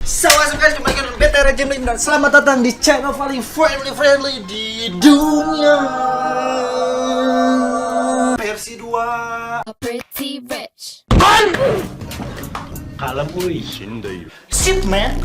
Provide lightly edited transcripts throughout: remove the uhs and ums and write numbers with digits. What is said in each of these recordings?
What's up guys, kembali dengan Beta Rejim dan selamat datang di channel paling friendly di dunia. Versi 2 A pretty rich. Kalem uy. Shit man.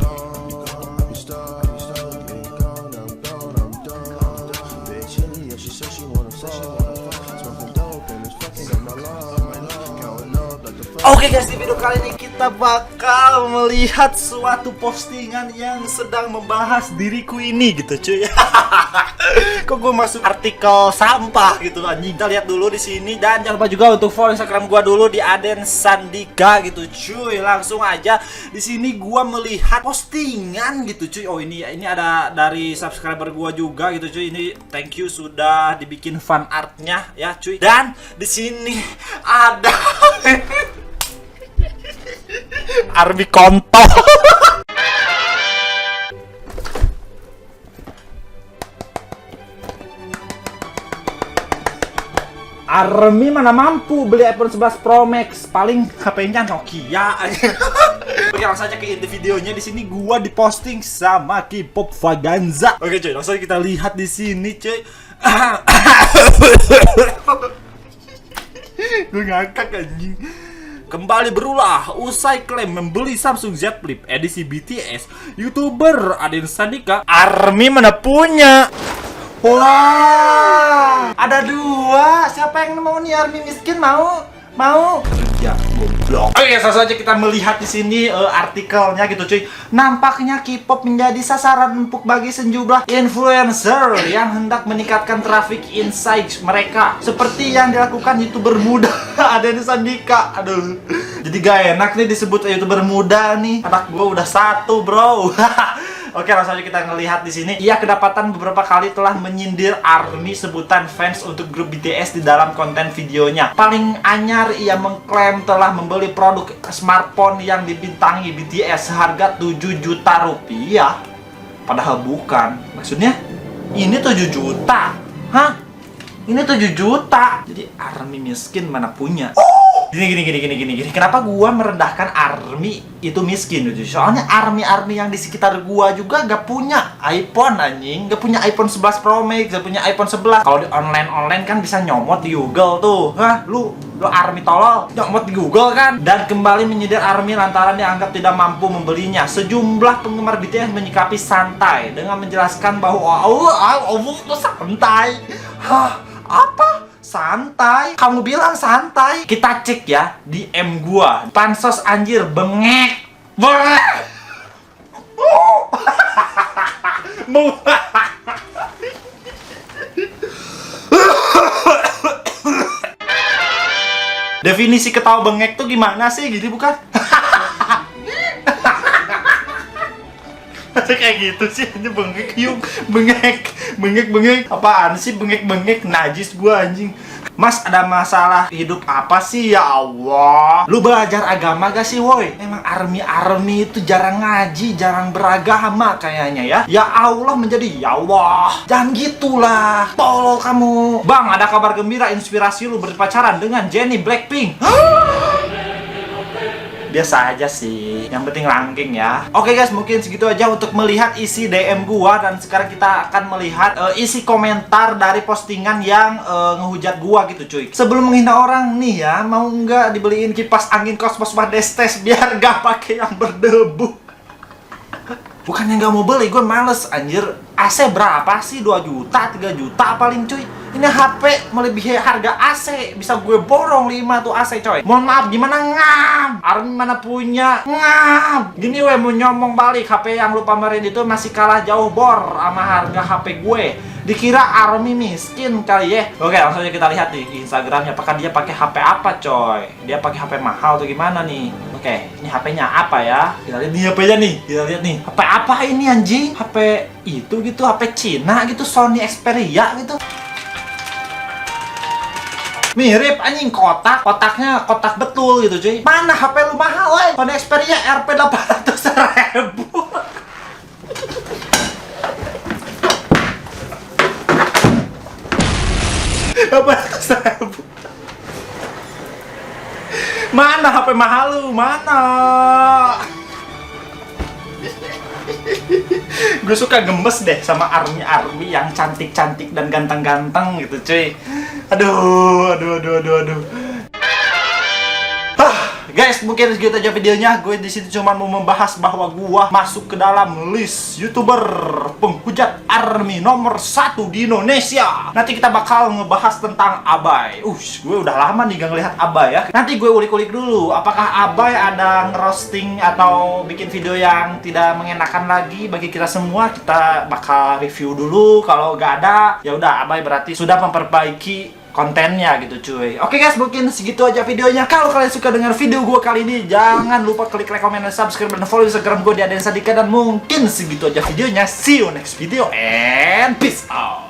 Oke guys, di video kali ini kita bakal melihat suatu postingan yang sedang membahas diriku ini gitu cuy. Kok gue masuk artikel sampah gitu anjing. Kita lihat dulu di sini dan jangan lupa juga untuk follow Instagram gue dulu di Aden Sandika gitu cuy. Langsung aja di sini gue melihat postingan gitu cuy. Oh ini ada dari subscriber gue juga gitu cuy. Ini thank you sudah dibikin fan artnya ya cuy. Dan di sini ada Army kontol. Army mana mampu beli iPhone 11 Pro Max, paling HP-nya Nokia. Oke, langsung aja ke inti videonya. Di sini gua diposting sama K-pop Vaganza. Oke cuy, langsung kita lihat di sini cuy. Gue ngakak anjing. Kembali berulah usai klaim membeli Samsung Z Flip edisi BTS, YouTuber Aden Sandika Army mana punya. Wah, ada dua. Siapa yang mau nih? Army miskin mau? Ya, goblok. Oke, langsung saja kita melihat di sini artikelnya gitu cuy. Nampaknya K-pop menjadi sasaran empuk bagi sejumlah influencer yang hendak meningkatkan traffic insight mereka, seperti yang dilakukan YouTuber muda Aden Sandika. Aduh, jadi gak enak nih disebut YouTuber muda nih. Anak gua udah satu, bro. Oke, langsung aja kita ngelihat di sini. Ia kedapatan beberapa kali telah menyindir Army sebutan fans untuk grup BTS di dalam konten videonya. Paling anyar, ia mengklaim telah membeli produk smartphone yang dibintangi BTS seharga 7 juta rupiah. Padahal bukan. Maksudnya, ini 7 juta. Hah? Ini 7 juta. Jadi Army miskin mana punya. Gini. Kenapa gua merendahkan Army itu miskin gitu? Soalnya Army yang di sekitar gua juga gak punya iPhone anjing, gak punya iPhone 11 Pro Max, gak punya iPhone 11. Kalau di online kan bisa nyomot di Google tuh. Hah, lu Army tolol, nyomot di Google kan? Dan kembali menyindir Army lantaran dianggap tidak mampu membelinya. Sejumlah penggemar BTS menyikapi santai dengan menjelaskan bahwa santai. Hah, apa? Santai? Kamu bilang santai? Kita cek ya di M gua. Pansos anjir bengek. Definisi ketawa bengek tuh gimana sih? Gitu bukan? Kayak gitu sih, ini bengek yuk. Bengek apaan sih bengek najis gua anjing. Mas, ada masalah hidup apa sih ya Allah? Lu belajar agama gak sih woi? Emang Army itu jarang ngaji, jarang beragama kayaknya ya. Ya Allah menjadi ya Allah. Jangan gitulah, tolol kamu. Bang, ada kabar gembira, inspirasi lu berpacaran dengan Jennie Blackpink. Biasa aja sih, yang penting ranking ya. Oke guys, mungkin segitu aja untuk melihat isi DM gua. Dan sekarang kita akan melihat isi komentar dari postingan yang ngehujat gua gitu cuy. Sebelum menghina orang nih ya, mau nggak dibeliin kipas angin Cosmos Destes biar gak pakai yang berdebu? Bukannya nggak mau beli, gue males anjir. AC berapa sih? 2 juta, 3 juta paling cuy. Ini HP melebihi harga AC. Bisa gue borong 5 tuh AC coy. Mohon maaf, gimana ngam? Army mana punya? Ngam. Gini weh, mau nyomong balik. HP yang lu pamerin itu masih kalah jauh bor sama harga HP gue. Dikira Army miskin kali ya. Oke, langsung aja kita lihat nih di Instagramnya. Apakah dia pakai HP apa coy? Dia pakai HP mahal tuh gimana nih? Oke, ini HP-nya apa ya? Kita lihat nih HP-nya nih. Kita lihat nih. HP apa ini anjing? HP itu gitu, HP Cina gitu, Sony Xperia gitu. Mirip anjing, kotaknya kotak betul gitu cuy. Mana HP lu mahal woy? Sony Xperia RP 800.000. Mana HP mahal lu? Mana? Gue suka gemes deh sama army yang cantik-cantik dan ganteng-ganteng gitu cuy. Aduh. Guys, mungkin segitu aja videonya. Gue di sini cuma mau membahas bahwa gua masuk ke dalam list YouTuber penghujat ARMY nomor 1 di Indonesia. Nanti kita bakal ngebahas tentang Abai. Gue udah lama nih gak ngelihat Abai ya. Nanti gue ulik-ulik dulu apakah Abai ada ngerosting atau bikin video yang tidak mengenakan lagi bagi kita semua. Kita bakal review dulu. Kalau gak ada, ya udah Abai berarti sudah memperbaiki kontennya gitu cuy. Oke guys, mungkin segitu aja videonya. Kalau kalian suka dengan video gue kali ini, jangan lupa klik like, comment, dan subscribe, dan follow Instagram gue di Aden Sadika. Dan mungkin segitu aja videonya. See you next video and peace out.